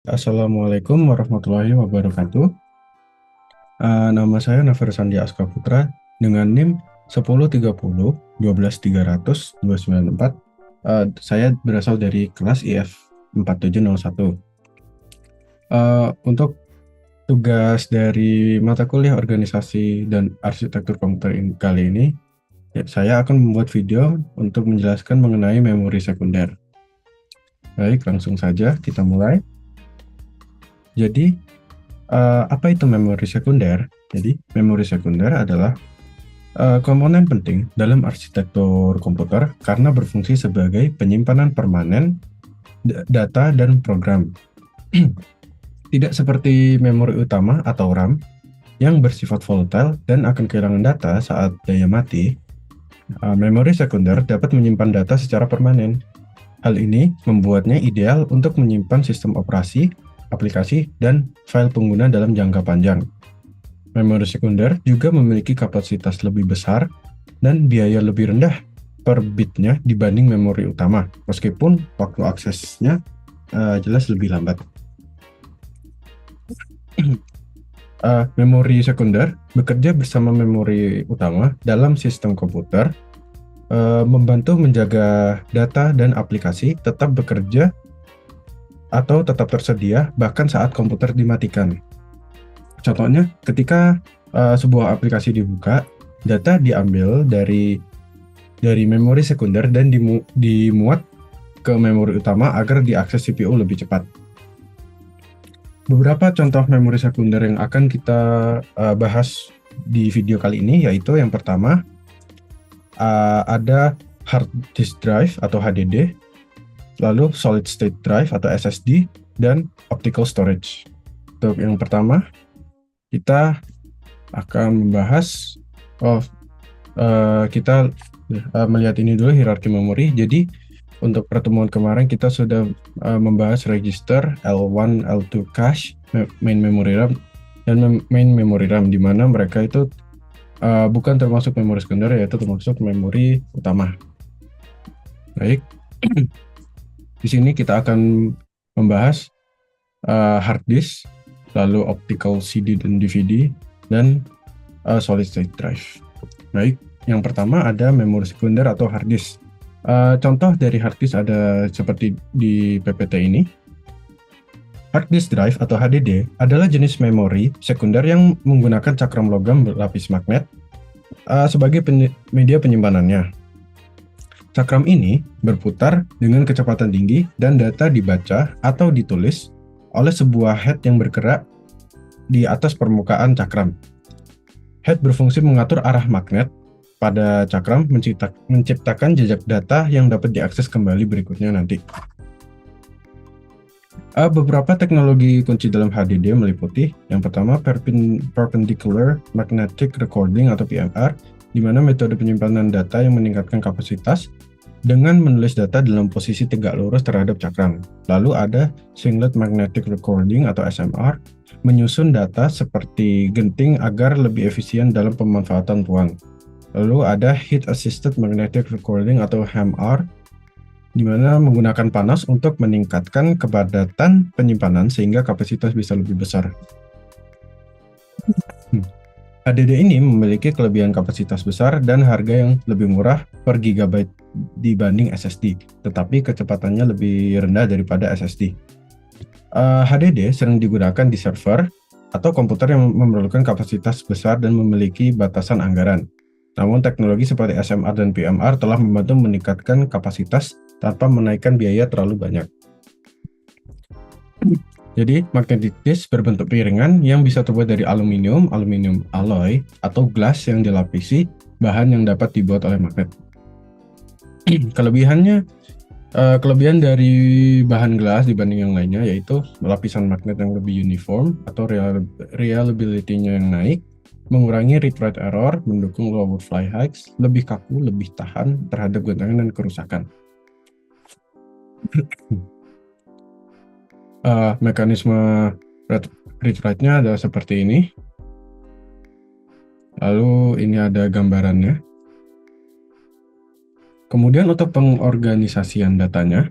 Assalamualaikum warahmatullahi wabarakatuh. Nama saya Nafer Sandi Aska Putra dengan NIM 1030 12300 294. Saya berasal dari kelas IF 4701. Untuk tugas dari mata kuliah organisasi dan arsitektur komputer kali ini, saya akan membuat video untuk menjelaskan mengenai memori sekunder. Baik, langsung saja kita mulai. Jadi, apa itu memori sekunder? Jadi, memori sekunder adalah komponen penting dalam arsitektur komputer karena berfungsi sebagai penyimpanan permanen data dan program. Tidak seperti memori utama atau RAM yang bersifat volatile dan akan kehilangan data saat daya mati, memori sekunder dapat menyimpan data secara permanen. Hal ini membuatnya ideal untuk menyimpan sistem operasi, aplikasi, dan file pengguna dalam jangka panjang. Memori sekunder juga memiliki kapasitas lebih besar dan biaya lebih rendah per bitnya dibanding memori utama, meskipun waktu aksesnya jelas lebih lambat. Memori sekunder bekerja bersama memori utama dalam sistem komputer, membantu menjaga data dan aplikasi tetap bekerja atau tetap tersedia bahkan saat komputer dimatikan. Contohnya, ketika sebuah aplikasi dibuka, data diambil dari memori sekunder dan dimuat ke memori utama agar diakses CPU lebih cepat. Beberapa contoh memori sekunder yang akan kita bahas di video kali ini yaitu yang pertama, ada hard disk drive atau HDD, lalu solid state drive atau SSD, dan optical storage. Untuk yang pertama, kita akan membahas, kita melihat ini dulu hierarki memori. Jadi untuk pertemuan kemarin kita sudah membahas register L1, L2 cache, main memory RAM, dan main memory RAM, di mana mereka itu bukan termasuk memori sekunder, yaitu termasuk memori utama. Baik, di sini kita akan membahas hard disk, lalu optical CD dan DVD, dan solid state drive. Baik, yang pertama ada memori sekunder atau hard disk. Contoh dari hard disk ada seperti di PPT ini. Hard disk drive atau HDD adalah jenis memori sekunder yang menggunakan cakram logam berlapis magnet sebagai media penyimpanannya. Cakram ini berputar dengan kecepatan tinggi dan data dibaca atau ditulis oleh sebuah head yang bergerak di atas permukaan cakram. Head berfungsi mengatur arah magnet pada cakram, menciptakan jejak data yang dapat diakses kembali berikutnya nanti. Beberapa teknologi kunci dalam HDD meliputi yang pertama Perpendicular Magnetic Recording atau PMR, di mana metode penyimpanan data yang meningkatkan kapasitas dengan menulis data dalam posisi tegak lurus terhadap cakram. Lalu ada Singlet Magnetic Recording atau SMR, menyusun data seperti genting agar lebih efisien dalam pemanfaatan ruang. Lalu ada Heat Assisted Magnetic Recording atau HAMR, di mana menggunakan panas untuk meningkatkan kepadatan penyimpanan sehingga kapasitas bisa lebih besar. HDD ini memiliki kelebihan kapasitas besar dan harga yang lebih murah per gigabyte dibanding SSD, tetapi kecepatannya lebih rendah daripada SSD. HDD sering digunakan di server atau komputer yang memerlukan kapasitas besar dan memiliki batasan anggaran. Namun teknologi seperti SMR dan PMR telah membantu meningkatkan kapasitas tanpa menaikkan biaya terlalu banyak. Jadi, magnetic disk berbentuk piringan yang bisa terbuat dari aluminium alloy, atau gelas yang dilapisi bahan yang dapat dibuat oleh magnet. Kelebihan dari bahan gelas dibanding yang lainnya yaitu lapisan magnet yang lebih uniform atau reliability-nya yang naik, mengurangi read-write error, mendukung lower fly heights, lebih kaku, lebih tahan terhadap goncangan dan kerusakan. Mekanisme read-write-nya ada seperti ini. Lalu ini ada gambarannya. Kemudian untuk pengorganisasian datanya,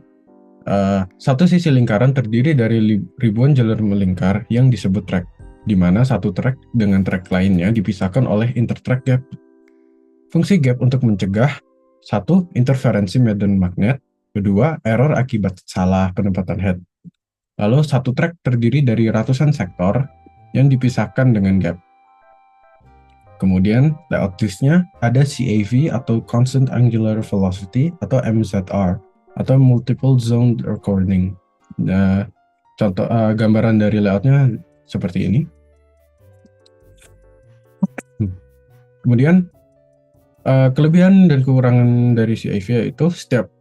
Satu sisi lingkaran terdiri dari ribuan jalur melingkar yang disebut track, di mana satu track dengan track lainnya dipisahkan oleh intertrack gap. Fungsi gap untuk mencegah satu, interferensi medan magnet, kedua, error akibat salah penempatan head. Lalu satu track terdiri dari ratusan sektor yang dipisahkan dengan gap. Kemudian layout disknya ada CAV atau Constant Angular Velocity atau MZR atau Multiple Zone Recording. Nah, contoh gambaran dari layoutnya seperti ini. Kemudian kelebihan dan kekurangan dari CAV yaitu setiap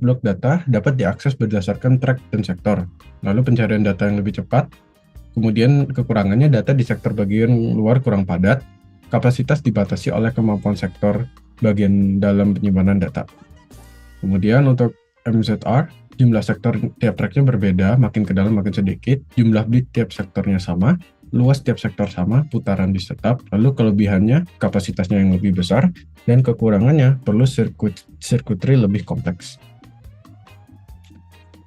blok data dapat diakses berdasarkan track dan sektor. Lalu pencarian data yang lebih cepat. Kemudian kekurangannya data di sektor bagian luar kurang padat. Kapasitas dibatasi oleh kemampuan sektor bagian dalam penyimpanan data. Kemudian untuk MZR, jumlah sektor tiap tracknya berbeda, makin ke dalam makin sedikit, jumlah bit tiap sektornya sama, luas tiap sektor sama, putaran di tetap, lalu kelebihannya kapasitasnya yang lebih besar, dan kekurangannya perlu circuitry lebih kompleks.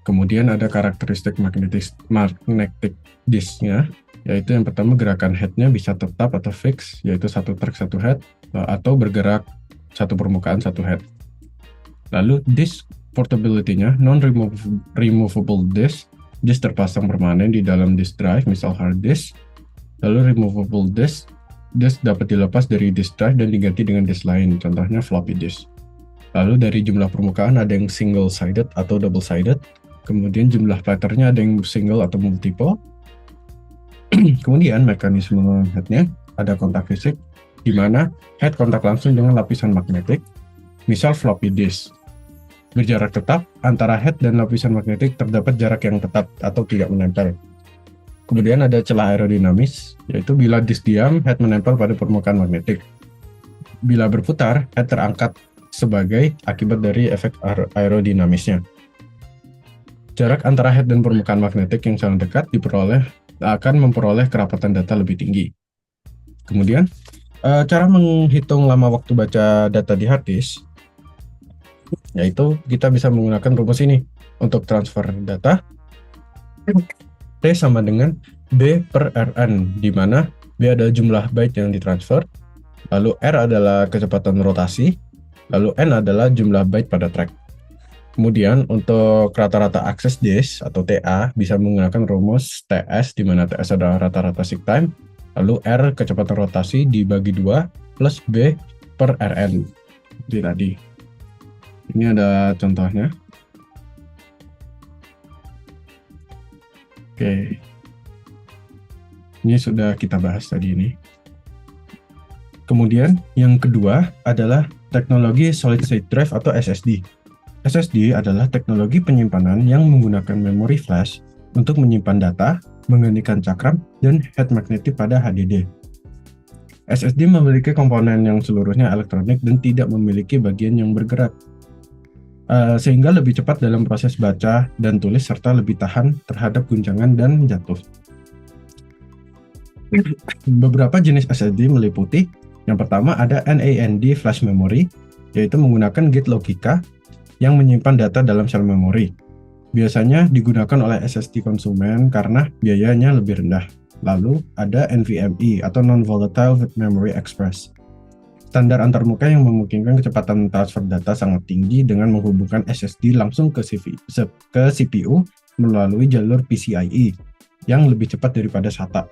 Kemudian ada karakteristik magnetic disk-nya, yaitu yang pertama gerakan head-nya bisa tetap atau fix, yaitu satu track satu head, atau bergerak satu permukaan satu head. Lalu disk portability-nya non-removable disk terpasang permanen di dalam disk drive, misal hard disk. Lalu removable disk dapat dilepas dari disk drive dan diganti dengan disk lain, contohnya floppy disk. Lalu dari jumlah permukaan ada yang single-sided atau double-sided, kemudian jumlah platternya ada yang single atau multiple. Kemudian mekanisme head-nya ada kontak fisik, di mana head kontak langsung dengan lapisan magnetik, misal floppy disk. Berjarak tetap antara head dan lapisan magnetik terdapat jarak yang tetap atau tidak menempel. Kemudian ada celah aerodinamis, yaitu bila disk diam, head menempel pada permukaan magnetik. Bila berputar, head terangkat sebagai akibat dari efek aerodinamisnya. Jarak antara head dan permukaan magnetik yang sangat dekat akan memperoleh kerapatan data lebih tinggi. Kemudian, cara menghitung lama waktu baca data di hard disk, yaitu kita bisa menggunakan rumus ini untuk transfer data. T sama dengan B per Rn, di mana B adalah jumlah byte yang ditransfer, lalu R adalah kecepatan rotasi, lalu N adalah jumlah byte pada track. Kemudian untuk rata-rata akses disk atau TA bisa menggunakan rumus TS, di mana TS adalah rata-rata seek time, lalu R kecepatan rotasi dibagi 2 plus B per Rn. Seperti tadi. Ini ada contohnya. Oke. Ini sudah kita bahas tadi ini. Kemudian yang kedua adalah teknologi solid state drive atau SSD. SSD adalah teknologi penyimpanan yang menggunakan memori flash untuk menyimpan data, menggantikan cakram, dan head magnetic pada HDD. SSD memiliki komponen yang seluruhnya elektronik dan tidak memiliki bagian yang bergerak, sehingga lebih cepat dalam proses baca dan tulis serta lebih tahan terhadap guncangan dan jatuh. Beberapa jenis SSD meliputi, yang pertama ada NAND flash memory, yaitu menggunakan gate logika yang menyimpan data dalam sel memori. Biasanya digunakan oleh SSD konsumen karena biayanya lebih rendah. Lalu ada NVMe atau Non-Volatile Memory Express. Standar antarmuka yang memungkinkan kecepatan transfer data sangat tinggi dengan menghubungkan SSD langsung ke CPU melalui jalur PCIe yang lebih cepat daripada SATA.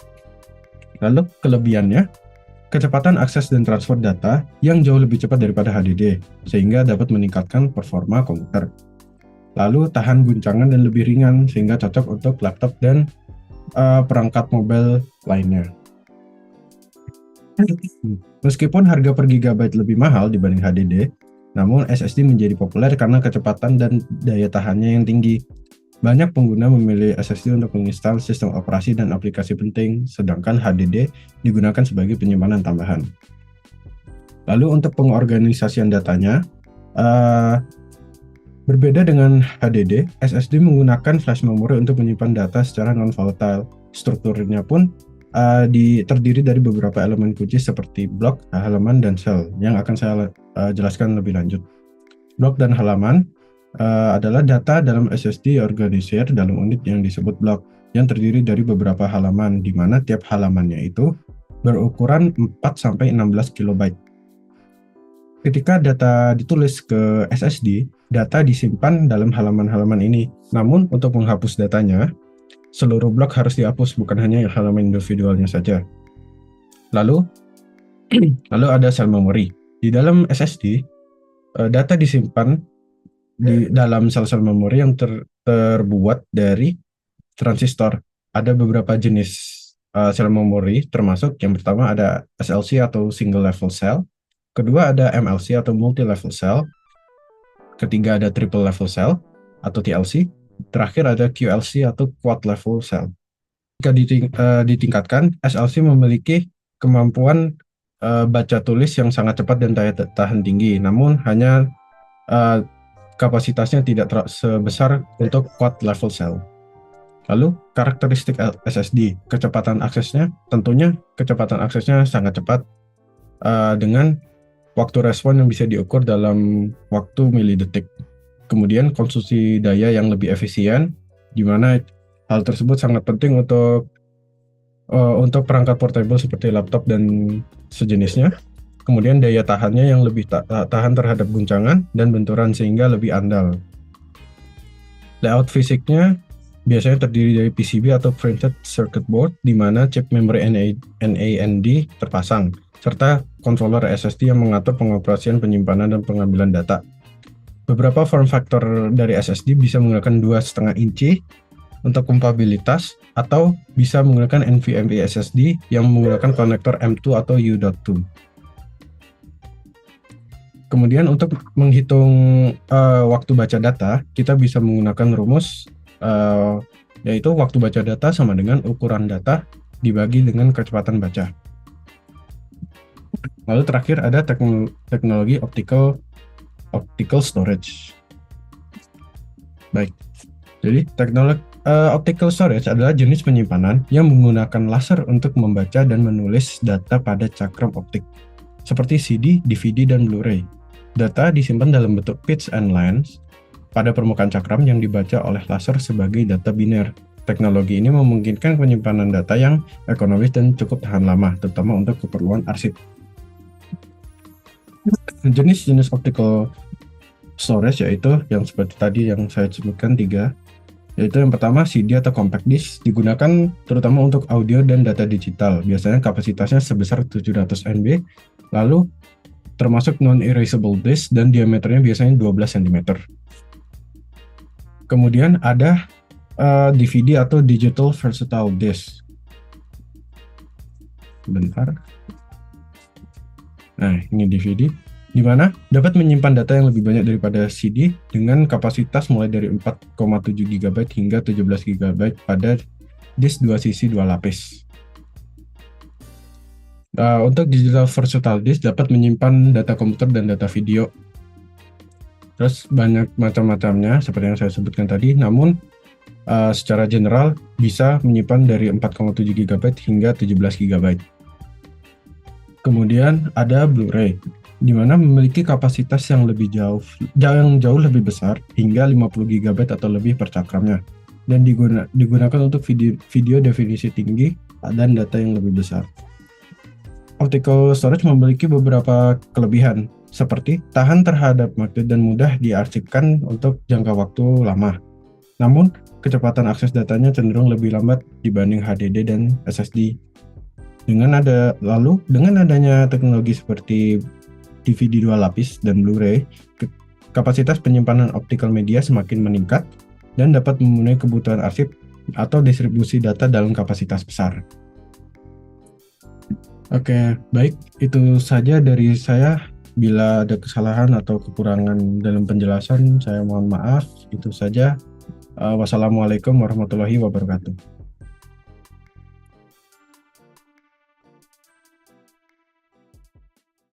Lalu kelebihannya, kecepatan akses dan transfer data yang jauh lebih cepat daripada HDD, sehingga dapat meningkatkan performa komputer. Lalu tahan guncangan dan lebih ringan, sehingga cocok untuk laptop dan perangkat mobile lainnya. Meskipun harga per gigabyte lebih mahal dibanding HDD, namun SSD menjadi populer karena kecepatan dan daya tahannya yang tinggi. Banyak pengguna memilih SSD untuk menginstal sistem operasi dan aplikasi penting, sedangkan HDD digunakan sebagai penyimpanan tambahan. Lalu untuk pengorganisasian datanya, berbeda dengan HDD, SSD menggunakan flash memory untuk menyimpan data secara non-volatile. Strukturnya pun terdiri dari beberapa elemen kunci seperti blok, halaman, dan sel yang akan saya jelaskan lebih lanjut. Blok dan halaman adalah data dalam SSD organisir dalam unit yang disebut blok, yang terdiri dari beberapa halaman, di mana tiap halamannya itu berukuran 4-16 kilobyte. Ketika data ditulis ke SSD, data disimpan dalam halaman-halaman ini. Namun, untuk menghapus datanya, seluruh blok harus dihapus, bukan hanya halaman individualnya saja. Lalu ada sel memori. Di dalam SSD, data disimpan di dalam sel-sel memori yang terbuat dari transistor. Ada beberapa jenis sel memori, termasuk yang pertama ada SLC atau single level cell, kedua ada MLC atau multi level cell, ketiga ada triple level cell atau TLC, terakhir ada QLC atau quad level cell. Jika ditingkatkan, SLC memiliki kemampuan baca tulis yang sangat cepat dan daya tahan tinggi, namun hanya kapasitasnya tidak sebesar untuk quad level cell. Lalu karakteristik SSD, kecepatan aksesnya, tentunya kecepatan aksesnya sangat cepat dengan waktu respon yang bisa diukur dalam waktu milidetik. Kemudian konsumsi daya yang lebih efisien, di mana hal tersebut sangat penting untuk perangkat portable seperti laptop dan sejenisnya. Kemudian daya tahannya yang lebih tahan terhadap guncangan dan benturan sehingga lebih andal. Layout fisiknya biasanya terdiri dari PCB atau printed circuit board, di mana chip memory NAND terpasang, serta controller SSD yang mengatur pengoperasian, penyimpanan, dan pengambilan data. Beberapa form factor dari SSD bisa menggunakan 2,5 inci untuk kompatibilitas, atau bisa menggunakan NVMe SSD yang menggunakan konektor M2 atau U.2. Kemudian untuk menghitung waktu baca data, kita bisa menggunakan rumus yaitu waktu baca data sama dengan ukuran data dibagi dengan kecepatan baca. Lalu terakhir ada teknologi optical storage. Baik, jadi teknologi optical storage adalah jenis penyimpanan yang menggunakan laser untuk membaca dan menulis data pada cakram optik, seperti CD, DVD, dan Blu-ray. Data disimpan dalam bentuk pitch and lens pada permukaan cakram yang dibaca oleh laser sebagai data biner. Teknologi ini memungkinkan penyimpanan data yang ekonomis dan cukup tahan lama, terutama untuk keperluan arsip. Jenis-jenis optical storage yaitu yang seperti tadi yang saya sebutkan 3, yaitu yang pertama CD atau compact disc, digunakan terutama untuk audio dan data digital. Biasanya kapasitasnya sebesar 700 MB, lalu termasuk non-erasable disk dan diameternya biasanya 12 cm. Kemudian ada DVD atau digital versatile disk. Bentar. Nah, ini DVD, di mana dapat menyimpan data yang lebih banyak daripada CD dengan kapasitas mulai dari 4,7 GB hingga 17 GB pada disk 2 sisi 2 lapis. Untuk digital versatile disk dapat menyimpan data komputer dan data video. Terus banyak macam-macamnya seperti yang saya sebutkan tadi, namun secara general bisa menyimpan dari 4,7 GB hingga 17 GB. Kemudian ada Blu-ray, di mana memiliki kapasitas yang jauh lebih besar hingga 50 GB atau lebih per cakramnya, dan digunakan untuk video definisi tinggi dan data yang lebih besar. Optical storage memiliki beberapa kelebihan, seperti tahan terhadap magnet dan mudah diarsipkan untuk jangka waktu lama. Namun, kecepatan akses datanya cenderung lebih lambat dibanding HDD dan SSD. Dengan adanya teknologi seperti DVD 2 lapis dan Blu-ray, kapasitas penyimpanan optical media semakin meningkat dan dapat memenuhi kebutuhan arsip atau distribusi data dalam kapasitas besar. Oke, baik, itu saja dari saya. Bila ada kesalahan atau kekurangan dalam penjelasan, saya mohon maaf. Itu saja. Wassalamualaikum warahmatullahi wabarakatuh.